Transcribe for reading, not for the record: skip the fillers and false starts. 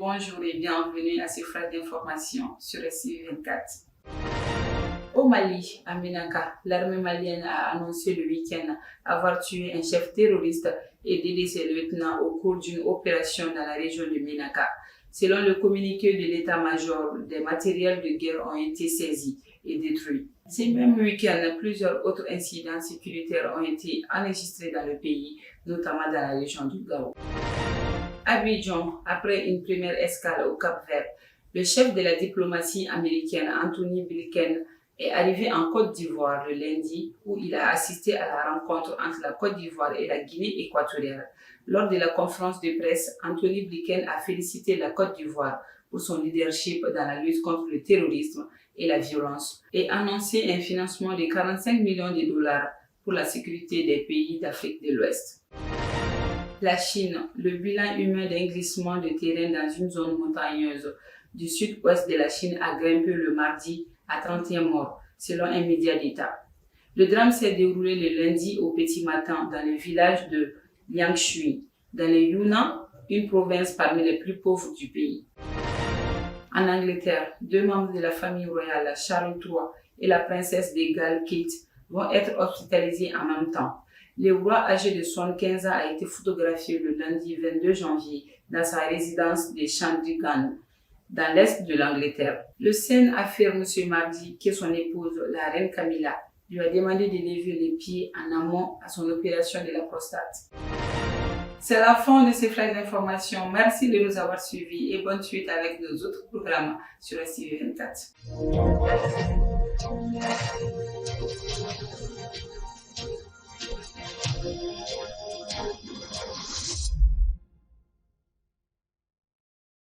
bonjour et bienvenue à ce flash d'information sur STV24. Au Mali, à Ménaka, l'armée malienne a annoncé le week-end avoir tué un chef terroriste et d'aider ses lieutenants au cours d'une opération dans la région de Ménaka. Selon le communiqué de l'état-major, des matériels de guerre ont été saisis et détruits. Ce même week-end, plusieurs autres incidents sécuritaires ont été enregistrés dans le pays, notamment dans la région du Gao. Abidjan, après une première escale au Cap-Vert, le chef de la diplomatie américaine, Anthony Blinken, est arrivé en Côte d'Ivoire le lundi où il a assisté à la rencontre entre la Côte d'Ivoire et la Guinée équatoriale. Lors de la conférence de presse, Anthony Blinken a félicité la Côte d'Ivoire pour son leadership dans la lutte contre le terrorisme et la violence et annoncé un financement de 45 millions de dollars pour la sécurité des pays d'Afrique de l'Ouest. La Chine, le bilan humain d'un glissement de terrain dans une zone montagneuse du sud-ouest de la Chine a grimpé le mardi à 31 morts, selon un média d'État. Le drame s'est déroulé le lundi au petit matin dans le village de Liangshui, dans le Yunnan, une province parmi les plus pauvres du pays. En Angleterre, 2 membres de la famille royale, Charles III et la princesse de Galles, Kate, vont être hospitalisés en même temps. Le roi âgé de 75 ans a été photographié le lundi 22 janvier dans sa résidence de Sandringham, dans l'est de l'Angleterre. Le Sun affirme ce mardi que son épouse, la reine Camilla, lui a demandé de lever les pieds en amont à son opération de la prostate. C'est la fin de ces flashs d'information. Merci de nous avoir suivis et bonne suite avec nos autres programmes sur STV24.